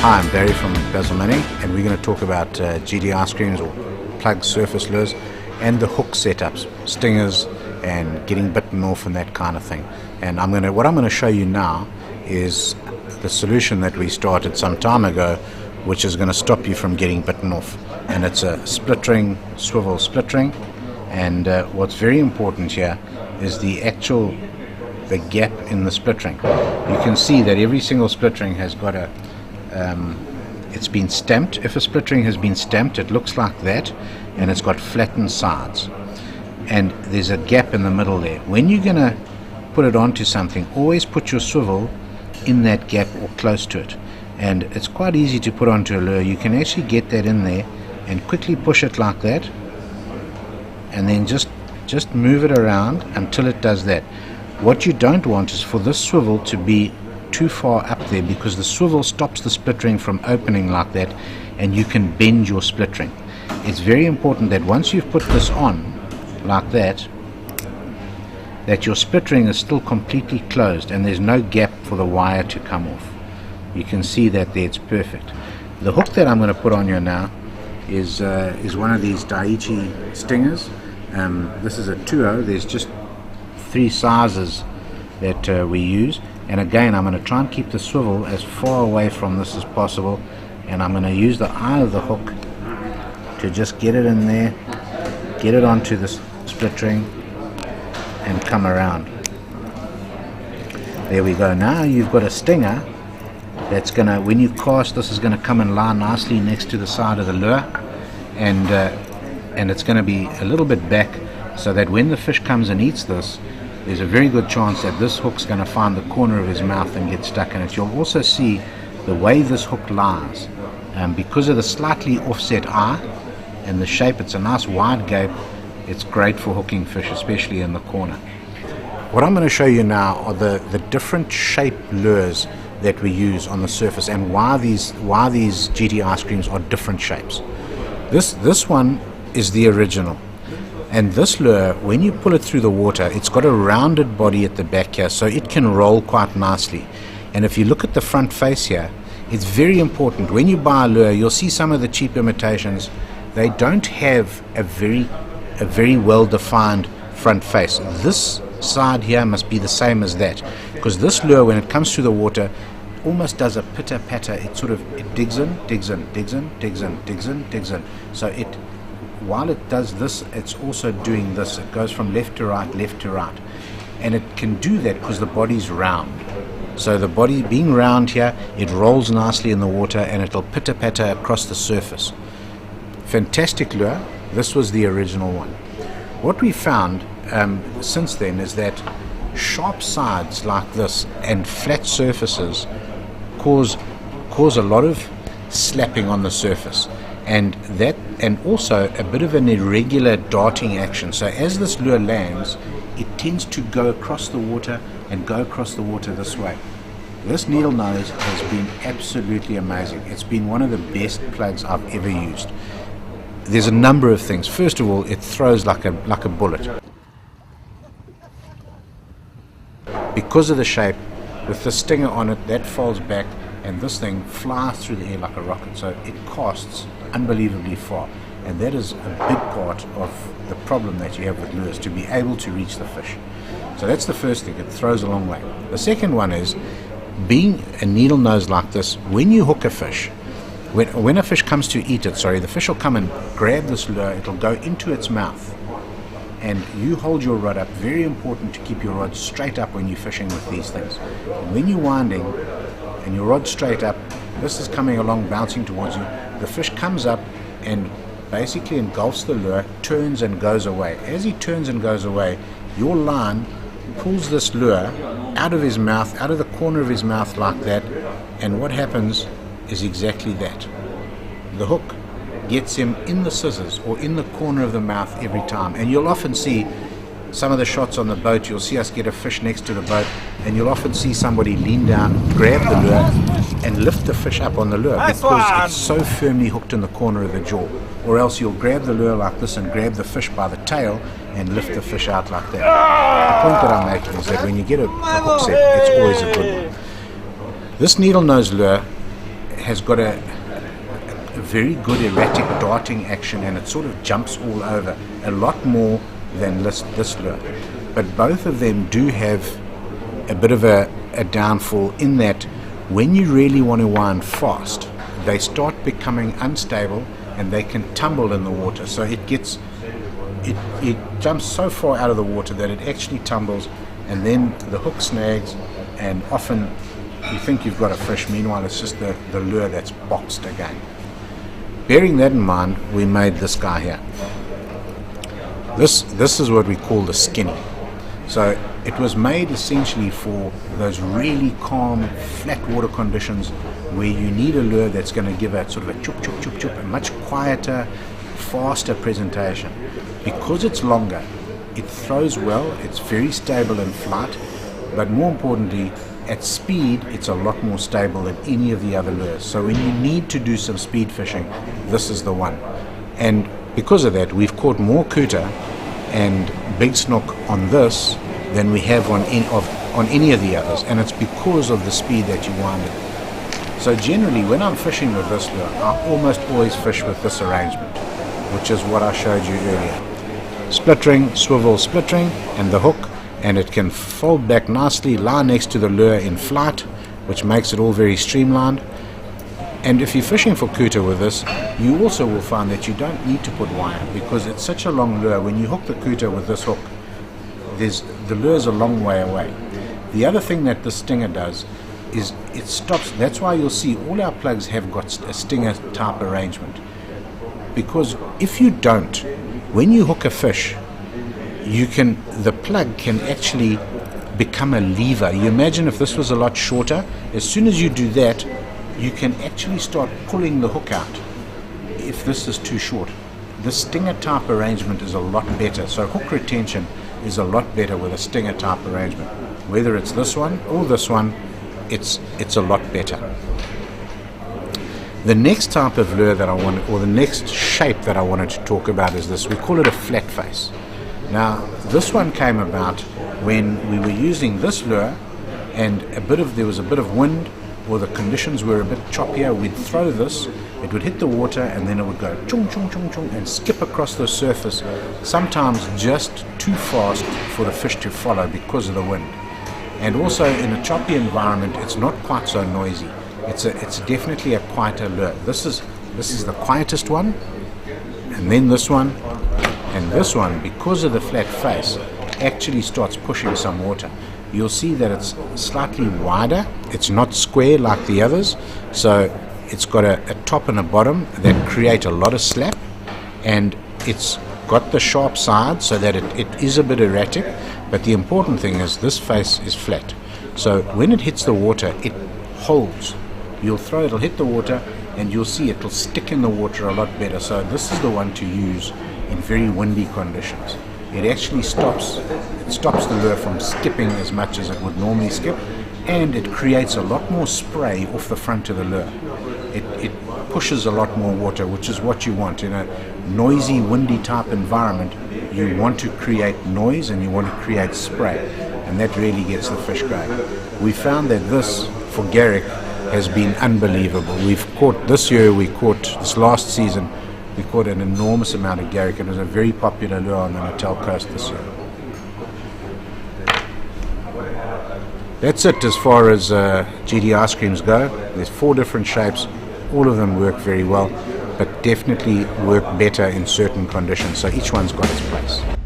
Hi, I'm Barry from Basil, and we're going to talk about GD ice creams or plug surface lures and the hook setups, stingers and getting bitten off and that kind of thing. And what I'm going to show you now is the solution that we started some time ago, which is going to stop you from getting bitten off. And it's a split ring, swivel split ring. And what's very important here is the gap in the split ring. You can see that every single split ring has got it's been stamped. If a split ring has been stamped, it looks like that, and it's got flattened sides. And there's a gap in the middle there. When you're going to put it onto something, always put your swivel in that gap or close to it. And it's quite easy to put onto a lure. You can actually get that in there and quickly push it like that, and then just move it around until it does that. What you don't want is for this swivel to be too far up there, because the swivel stops the split ring from opening like that, and you can bend your split ring. It's very important that once you've put this on like that, that your split ring is still completely closed and there's no gap for the wire to come off. You can see that there, it's perfect. The hook that I'm going to put on here now is one of these Daiichi stingers. This is a 2.0. There's just 3 sizes that we use. And again, I'm going to try and keep the swivel as far away from this as possible, and I'm going to use the eye of the hook to just get it in there, get it onto this split ring, and come around. There we go. Now you've got a stinger that's going to, when you cast, this is going to come and lie nicely next to the side of the lure, and it's going to be a little bit back, so that when the fish comes and eats this, there's a very good chance that this hook's going to find the corner of his mouth and get stuck in it. You'll also see the way this hook lies, because of the slightly offset eye and the shape. It's a nice wide gape. It's great for hooking fish, especially in the corner. What I'm going to show you now are the different shape lures that we use on the surface, and why these GT ice creams are different shapes. This one is the original. And this lure, when you pull it through the water, it's got a rounded body at the back here, so it can roll quite nicely. And if you look at the front face here, it's very important. When you buy a lure, you'll see some of the cheap imitations, they don't have a very well-defined front face. This side here must be the same as that, because this lure, when it comes through the water, almost does a pitter-patter. It digs in, digs in, digs in, digs in, digs in, digs in. So while it does this, it's also doing this. It goes from left to right, left to right. And it can do that because the body's round. So the body being round here, it rolls nicely in the water, and it'll pitter-patter across the surface. Fantastic lure. This was the original one. What we found since then is that sharp sides like this and flat surfaces cause a lot of slapping on the surface. And also a bit of an irregular darting action. So as this lure lands, it tends to go across the water and go across the water this way. This needle nose has been absolutely amazing. It's been one of the best plugs I've ever used. There's a number of things. First of all, it throws like a bullet. Because of the shape, with the stinger on it, that folds back, and this thing flies through the air like a rocket. So it casts unbelievably far, and that is a big part of the problem that you have with lures, to be able to reach the fish. So that's the first thing. It throws a long way. The second one is, being a needle nose like this, when you hook a fish, when a fish comes to eat it, the fish will come and grab this lure. It'll go into its mouth, and you hold your rod up. Very important to keep your rod straight up when you're fishing with these things. And when you're winding and your rod's straight up, this is coming along, bouncing towards you. The fish comes up and basically engulfs the lure, turns and goes away. As he turns and goes away, your line pulls this lure out of his mouth, out of the corner of his mouth like that, and what happens is exactly that. The hook gets him in the scissors or in the corner of the mouth every time. And you'll often see some of the shots on the boat, you'll see us get a fish next to the boat, and you'll often see somebody lean down, grab the lure, and lift the fish up on the lure, because it's so firmly hooked in the corner of the jaw. Or else you'll grab the lure like this and grab the fish by the tail and lift the fish out like that. The point that I'm making is that when you get a hook set, it's always a good one. This needle nose lure has got a very good erratic darting action, and it sort of jumps all over a lot more than this lure. But both of them do have a bit of a downfall in that when you really want to wind fast, they start becoming unstable and they can tumble in the water. So it jumps so far out of the water that it actually tumbles, and then the hook snags, and often you think you've got a fish, meanwhile it's just the lure that's boxed again. Bearing that in mind, we made this guy here. This is what we call the skinny. So it was made essentially for those really calm, flat water conditions where you need a lure that's going to give a sort of a chup, chup, chup, chup, a much quieter, faster presentation. Because it's longer, it throws well, it's very stable in flight, but more importantly, at speed, it's a lot more stable than any of the other lures. So when you need to do some speed fishing, this is the one. And because of that, we've caught more kuta and big snook on this than we have on any of the others, and it's because of the speed that you wind it. So generally, when I'm fishing with this lure, I almost always fish with this arrangement, which is what I showed you earlier. Split ring, swivel split ring, and the hook, and it can fold back nicely, lie next to the lure in flight, which makes it all very streamlined. And if you're fishing for kuta with this, you also will find that you don't need to put wire, because it's such a long lure. When you hook the kuta with this hook, the lure's a long way away. The other thing that the stinger does is it stops. That's why you'll see all our plugs have got a stinger type arrangement, because if you don't, when you hook a fish, the plug can actually become a lever. You imagine if this was a lot shorter, as soon as you do that, you can actually start pulling the hook out if this is too short. The stinger type arrangement is a lot better, so hook retention is a lot better with a stinger type arrangement. Whether it's this one or this one, it's a lot better. The next type of lure that I wanted, or the next shape that I wanted to talk about, is this. We call it a flat face. Now, this one came about when we were using this lure and there was a bit of wind, or the conditions were a bit choppier. We'd throw this, it would hit the water, and then it would go chung chung chung chung and skip across the surface, sometimes just too fast for the fish to follow because of the wind. And also in a choppy environment, it's not quite so noisy. It's definitely a quieter lure. This is the quietest one, and then this one, and this one, because of the flat face, actually starts pushing some water. You'll see that it's slightly wider. It's not square like the others, so it's got a top and a bottom that create a lot of slap, and it's got the sharp side so that it is a bit erratic. But the important thing is this face is flat, so when it hits the water, it holds. You'll throw, it'll hit the water, and you'll see it'll stick in the water a lot better. So this is the one to use in very windy conditions. It actually stops the lure from skipping as much as it would normally skip, and it creates a lot more spray off the front of the lure. It pushes a lot more water, which is what you want. In a noisy, windy type environment, you want to create noise and you want to create spray, and that really gets the fish going. We found that this, for Garrick, has been unbelievable. This last season, we caught an enormous amount of Garrick, and it was a very popular lure on the Natal coast this year. That's it as far as GD ice creams go. There's 4 different shapes. All of them work very well, but definitely work better in certain conditions. So each one's got its place.